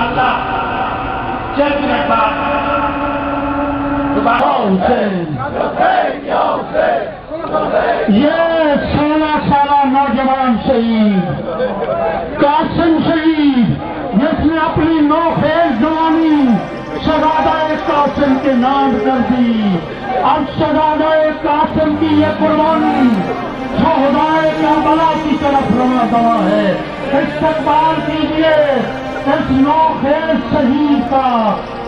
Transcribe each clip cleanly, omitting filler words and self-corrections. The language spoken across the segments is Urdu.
انشاءاللہ چند منٹ بعد یہ 16 سالہ نوجوان شہید قاسم شہید جس نے اپنی نوخیز جوانی شہزادہ قاسم کے نام کر دی، اب شہزادہ قاسم کی یہ قربانی شہدائے کربلا کی طرف رواں ہے۔ استقبال کیجیے اس نوخیز شہید کا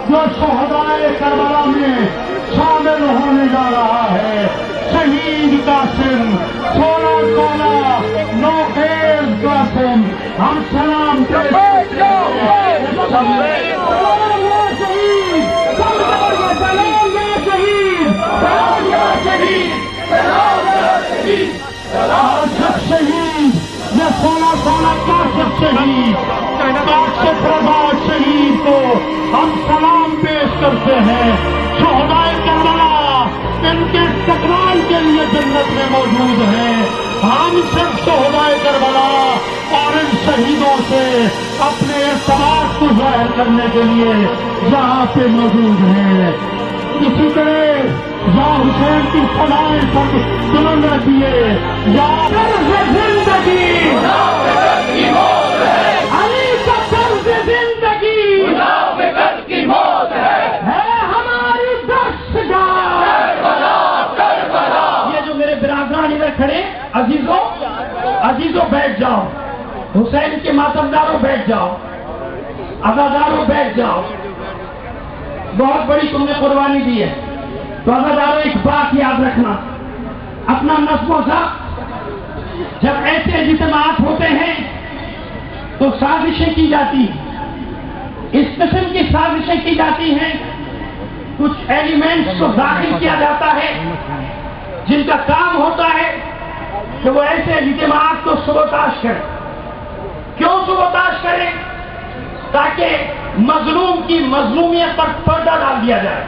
جو شہدائے کربلا میں شامل ہونے جا رہا ہے۔ شہید قاسم 16 سالہ نوخیز قاسم، ہم سلام شہید یہ 16 سالہ کاشف شہید کاشف رضا شہید کو ہم سلام پیش کرتے ہیں۔ شہدائے کربلا ان کے استقبال کے لیے جنت میں موجود ہیں۔ ہم سب شہدائے کربلا اور ان شہیدوں سے اپنے ارتباط کو ظاہر کرنے کے لیے یہاں پہ موجود ہیں۔ اسی طرح یا حسین کی سدائیں سب بلند رکھیے، یا زندگی علی کا طرز زندگی کی موت ہے ہماری دستگاہ۔ یہ جو میرے برادران ادھر کھڑے عزیزوں بیٹھ جاؤ، حسین کے ماتمداروں بیٹھ جاؤ، عزاداروں بیٹھ جاؤ۔ بہت بڑی تم نے قربانی دی ہے، تو عزاداروں ایک بات یاد رکھنا، اپنا نصب و ضبط جب ایسے اجتماعات ہوتے ہیں تو سازشیں کی جاتی ہیں، اس قسم کی سازشیں کی جاتی ہیں، کچھ ایلیمنٹس کو داخل کیا جاتا ہے جن کا کام ہوتا ہے کہ وہ ایسے اجتماعات کو سبوتاش کریں۔ کیوں سبوتاش کریں؟ تاکہ مظلوم کی مظلومیت پر پردہ ڈال دیا جائے۔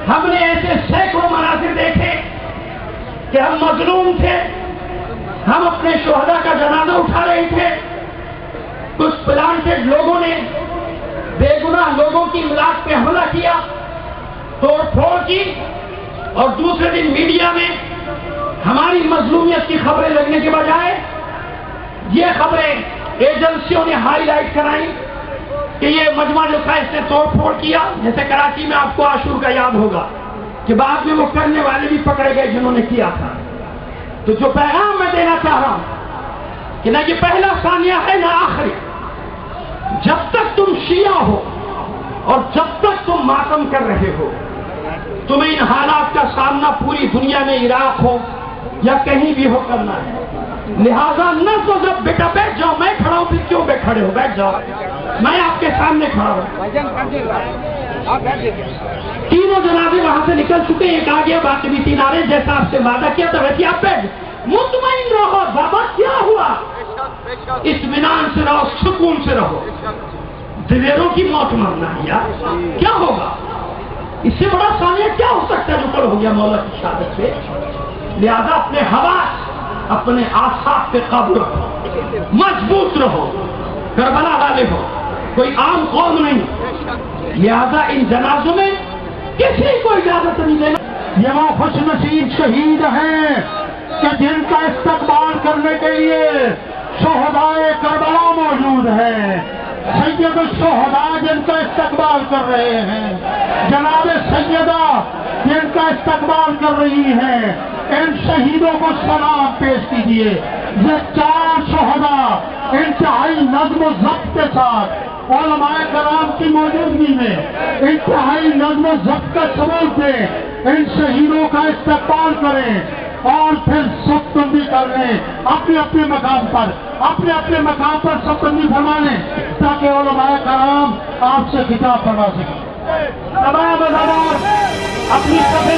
ہم نے ایسے سینکڑوں مناظر دیکھے کہ ہم مظلوم تھے، ہم اپنے شہداء کا جنازہ اٹھا رہے تھے، کچھ پلانٹڈ لوگوں نے بے گناہ لوگوں کی املاک پہ حملہ کیا، توڑ پھوڑ کی، اور دوسرے دن میڈیا میں ہماری مظلومیت کی خبریں لگنے کے بجائے یہ خبریں ایجنسیوں نے ہائی لائٹ کرائی کہ یہ مجمع جو تھا اس نے توڑ پھوڑ کیا۔ جیسے کراچی میں آپ کو عاشور کا یاد ہوگا کہ بعد میں وہ کرنے والے بھی پکڑے گئے جنہوں نے کیا تھا۔ تو جو پیغام میں دینا چاہ رہا ہوں کہ نہ یہ پہلا ثانیہ ہے نہ آخری، جب تک تم شیعہ ہو اور جب تک تم ماتم کر رہے ہو، تمہیں ان حالات کا سامنا پوری دنیا میں عراق ہو یا کہیں بھی ہو کرنا ہے۔ لہذا نہ تو جب بیٹا بیٹھ جاؤ، میں کھڑا ہوں، پھر کیوں کھڑے ہو؟ بیٹھ جاؤ، میں آپ کے سامنے کھڑا ہوں۔ تینوں جنازے وہاں سے نکل چکے، ایک آگے باقی بھی 3 آ رہے، جیسا آپ سے وعدہ کیا تھا ویسے آپ بیٹھ مطمئن رہو۔ بابا کیا ہوا؟ اطمینان سے رہو، سکون سے رہو۔ دلیروں کی موت مرنا ہے یار، کیا ہوگا؟ اس سے بڑا ثانیہ کیا ہو سکتا ہے جو کل ہو گیا مولا کی شہادت پہ؟ لہذا اپنے حواس، اپنے اعصاب پہ قابو رکھو، مضبوط رہو، کربلا والے ہو، کوئی عام قوم نہیں۔ لہذا ان جنازوں میں کسی کو اجازت نہیں دینا۔ یہ وہ خوش نصیب شہید ہیں کہ جن کا استقبال کرنے کے لیے شہدائے کربلا موجود ہیں۔ سید الشہداء جن کا استقبال کر رہے ہیں، جناب سیدہ جن کا استقبال کر رہی ہیں، ان شہیدوں کو سلام پیش کیجیے۔ یہ 4 شہداء انتہائی نظم و ضبط کے ساتھ علماء کرام کی موجودگی میں انتہائی نظم و ضبط کا ثبوت دیں، ان شہیدوں کا استقبال کریں اور پھر سب بندی کر لیں اپنے اپنے مقام پر سب بندی فرما لیں تاکہ علماء کرام آپ سے خطاب فرما سکیں۔ تمام عزادار اپنی صفحے